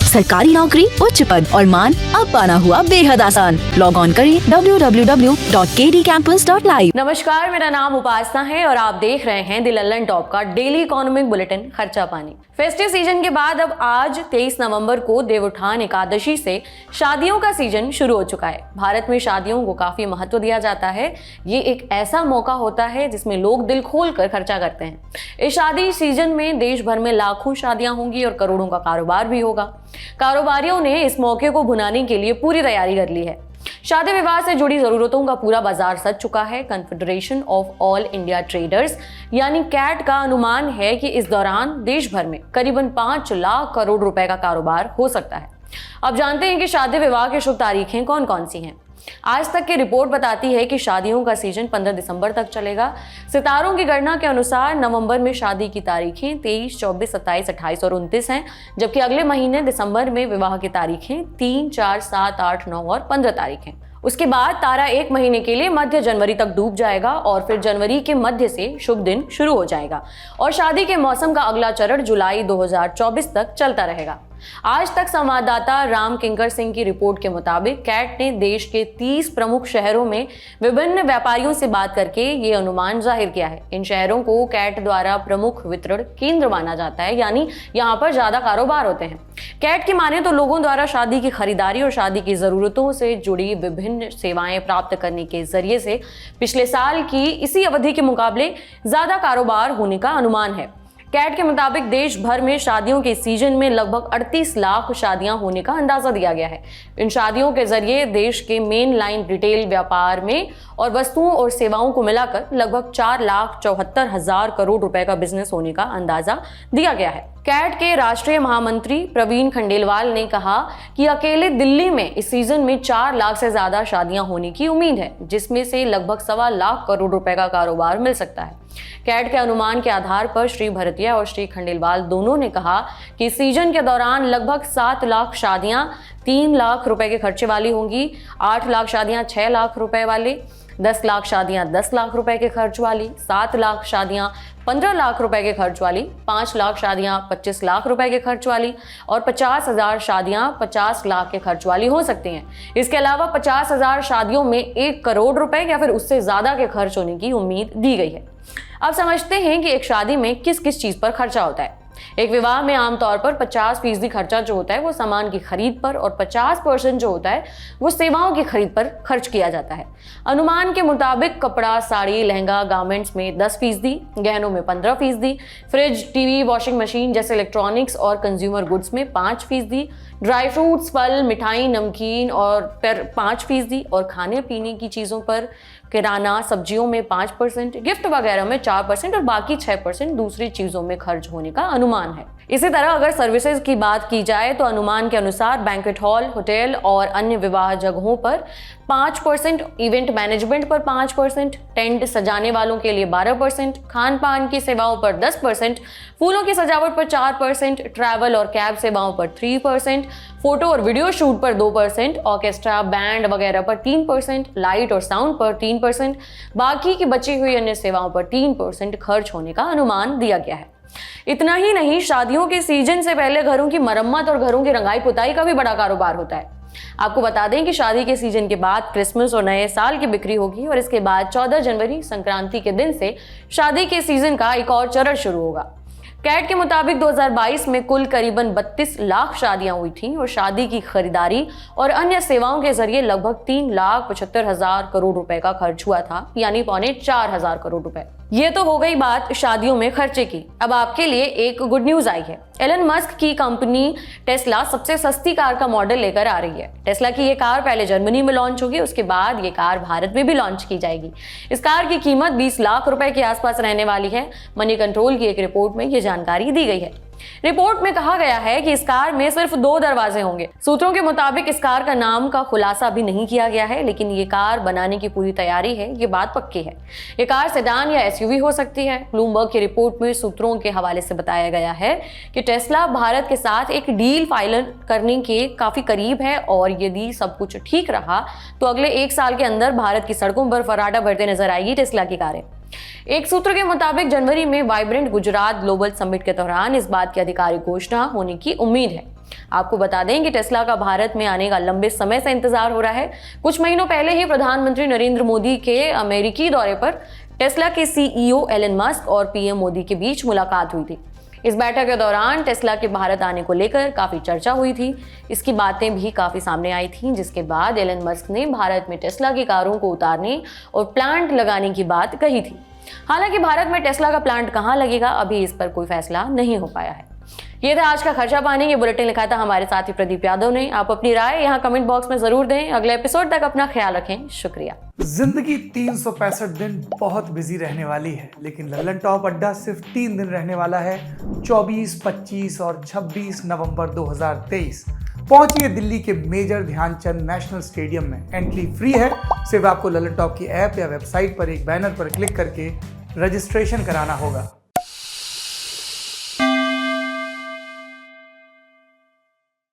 सरकारी नौकरी, उच्च पद और मान अब पाना हुआ बेहद आसान। लॉग ऑन करें www.kdcampus.live। नमस्कार, मेरा नाम उपासना है और आप देख रहे हैं द लल्लन टॉप का डेली इकोनॉमिक बुलेटिन खर्चा पानी। फेस्टिव सीजन के बाद अब आज 23 नवंबर को देवउठान एकादशी से शादियों का सीजन शुरू हो चुका है। भारत में शादियों को काफी महत्व दिया जाता है। ये एक ऐसा मौका होता है जिसमें लोग दिल खोल कर खर्चा करते हैं। इस शादी सीजन में देश भर में लाखों शादियां होंगी और करोड़ों का कारोबार भी होगा। कारोबारियों ने इस मौके को भुनाने के लिए पूरी तैयारी कर ली है। शादी विवाह से जुड़ी जरूरतों का पूरा बाजार सज चुका है। Confederation of all India traders यानी कैट का अनुमान है कि इस दौरान देश भर में करीबन 5 लाख करोड़ रुपए का कारोबार हो सकता है। अब जानते हैं कि शादी विवाह की शुभ तारीखें कौन कौन सी हैं। आज तक की रिपोर्ट बताती है कि शादियों का सीजन 15 दिसंबर तक चलेगा। सितारों की गणना के अनुसार नवंबर में शादी की तारीखें 23, 24, 27, 28 और 29 हैं, जबकि अगले महीने दिसंबर में विवाह की तारीखें 3, 4, 7, 8, 9 और 15 तारीख हैं। उसके बाद तारा एक महीने के लिए मध्य जनवरी तक डूब जाएगा और फिर जनवरी के मध्य से शुभ दिन शुरू हो जाएगा और शादी के मौसम का अगला चरण जुलाई 2024 तक चलता रहेगा। आज तक संवाददाता राम किंकर सिंह की रिपोर्ट के मुताबिक कैट ने देश के 30 प्रमुख शहरों में विभिन्न व्यापारियों से बात करके ये अनुमान जाहिर किया है। इन शहरों को कैट द्वारा प्रमुख वितरण केंद्र माना जाता है, यानी यहाँ पर ज्यादा कारोबार होते हैं। कैट की माने तो लोगों द्वारा शादी की खरीदारी और शादी की जरूरतों से जुड़ी विभिन्न सेवाएं प्राप्त करने के जरिए से पिछले साल की इसी अवधि के मुकाबले ज्यादा कारोबार होने का अनुमान है। कैट के मुताबिक देश भर में शादियों के सीजन में लगभग 38 लाख शादियां होने का अंदाजा दिया गया है। इन शादियों के जरिए देश के मेन लाइन रिटेल व्यापार में और वस्तुओं और सेवाओं को मिलाकर लगभग 4,74,000 करोड़ रुपए का बिजनेस होने का अंदाजा दिया गया है। कैट के राष्ट्रीय महामंत्री प्रवीण खंडेलवाल ने कहा कि अकेले दिल्ली में इस सीजन में 4 लाख से ज्यादा शादियां होने की उम्मीद है, जिसमें से लगभग 1.25 लाख करोड़ रुपए का कारोबार मिल सकता है। कैट के अनुमान के आधार पर श्री भरतिया और श्री खंडेलवाल दोनों ने कहा कि सीजन के दौरान लगभग 7 लाख शादियां 3 लाख रुपए के खर्चे वाली होंगी, 8 लाख शादियां 6 लाख रुपए वाली, 10 लाख शादियां 10 लाख रुपए के खर्च वाली, 7 लाख शादियां 15 लाख रुपए के खर्च वाली, 5 लाख शादियां 25 लाख रुपए के खर्च वाली और 50,000 शादियां 50 लाख के खर्च वाली हो सकती हैं। इसके अलावा 50,000 शादियों में 1 करोड़ रुपए या फिर उससे ज्यादा के खर्च होने की उम्मीद दी गई है। अब समझते हैं कि एक शादी में किस किस चीज पर खर्चा होता है। एक विवाह में आमतौर पर 50% खर्चा जो होता है वो सामान की खरीद पर और 50% जो होता है वो सेवाओं की खरीद पर खर्च किया जाता है। अनुमान के मुताबिक कपड़ा, साड़ी, लहंगा, गारमेंट्स में 10%, गहनों में 15%, फ्रिज, टीवी, वॉशिंग मशीन जैसे इलेक्ट्रॉनिक्स और कंज्यूमर गुड्स में 5%, ड्राई फ्रूट्स, फल, मिठाई, नमकीन और पर 5% और खाने पीने की चीज़ों पर, किराना, सब्जियों में 5%, गिफ्ट वगैरह में 4% और बाकी 6% दूसरी चीज़ों में खर्च होने का अनुमान है। इसी तरह अगर सर्विसेज की बात की जाए तो अनुमान के अनुसार बैंक्वेट हॉल, होटल और अन्य विवाह जगहों पर 5%, इवेंट मैनेजमेंट पर 5%, टेंट सजाने वालों के लिए 12%, खान पान की सेवाओं पर 10%, फूलों की सजावट पर 4%, ट्रैवल और कैब सेवाओं पर 3%, फोटो और वीडियो शूट पर 2%, ऑर्केस्ट्रा, बैंड वगैरह पर 3%, लाइट और साउंड पर 3%, बाकी की बची हुई अन्य सेवाओं पर 3% खर्च होने का अनुमान दिया गया है। इतना ही नहीं, शादियों के सीजन से पहले घरों की मरम्मत और घरों की रंगाई पुताई का भी बड़ा कारोबार होता है। आपको बता दें कि शादी के सीजन के बाद क्रिसमस और नए साल की बिक्री होगी और इसके बाद 14 जनवरी संक्रांति के दिन से शादी के सीजन का एक और चरण शुरू होगा। कैट के मुताबिक 2022 में कुल करीबन 32 लाख शादियां हुई थी और शादी की खरीदारी और अन्य सेवाओं के जरिए लगभग 3,75,000 करोड़ रुपए का खर्च हुआ था, यानी 3,25,000 करोड़ रुपए। ये तो हो गई बात शादियों में खर्चे की। अब आपके लिए एक गुड न्यूज आई है। एलन मस्क की कंपनी टेस्ला सबसे सस्ती कार का मॉडल लेकर आ रही है। टेस्ला की ये कार पहले जर्मनी में लॉन्च होगी, उसके बाद ये कार भारत में भी लॉन्च की जाएगी। इस कार की कीमत 20 लाख रुपए के आसपास रहने वाली है। मनी कंट्रोल की एक रिपोर्ट में ये जानकारी दी गई है। रिपोर्ट में कहा गया है कि इस कार में सिर्फ 2 दरवाजे होंगे। सूत्रों के मुताबिक इस कार का नाम का खुलासा अभी नहीं किया गया है, लेकिन ये कार बनाने की पूरी तैयारी है, ये बात पक्की है। ये कार सेडान या एसयूवी हो सकती है। ब्लूमबर्ग की रिपोर्ट में सूत्रों के हवाले से बताया गया है कि टेस्ला भारत के साथ एक डील फाइनल करने के काफी करीब है और यदि सब कुछ ठीक रहा तो अगले 1 साल के अंदर भारत की सड़कों पर फर्राटा भरते नजर आएगी टेस्ला की कारें। एक सूत्र के मुताबिक जनवरी में वाइब्रेंट गुजरात ग्लोबल समिट के दौरान इस बात की आधिकारिक घोषणा होने की उम्मीद है। आपको बता दें कि टेस्ला का भारत में आने का लंबे समय से इंतजार हो रहा है। कुछ महीनों पहले ही प्रधानमंत्री नरेंद्र मोदी के अमेरिकी दौरे पर टेस्ला के सीईओ एलन मस्क और पीएम मोदी के बीच मुलाकात हुई थी। इस बैठक के दौरान टेस्ला के भारत आने को लेकर काफी चर्चा हुई थी। इसकी बातें भी काफी सामने आई थी, जिसके बाद एलन मस्क ने भारत में टेस्ला की कारों को उतारने और प्लांट लगाने की बात कही थी। हालांकि भारत में टेस्ला का प्लांट कहां लगेगा, अभी इस पर कोई फैसला नहीं हो पाया है। ये था आज का खर्चा पानी। ये बुलेटिन लिखा था हमारे साथी प्रदीप यादव ने। आप अपनी राय यहाँ कमेंट बॉक्स में जरूर दें। अगले एपिसोड तक अपना ख्याल रखें। शुक्रिया। जिंदगी 365 दिन बहुत बिजी रहने वाली है, लेकिन लल्लन टॉप अड्डा सिर्फ 3 दिन रहने वाला है, 24, 25 और 26 नवंबर 2023। पहुंचिए दिल्ली के मेजर ध्यानचंद नेशनल स्टेडियम में। एंट्री फ्री है। सिर्फ आपको लल्लन टॉप की ऐप या वेबसाइट पर एक बैनर पर क्लिक करके रजिस्ट्रेशन कराना होगा।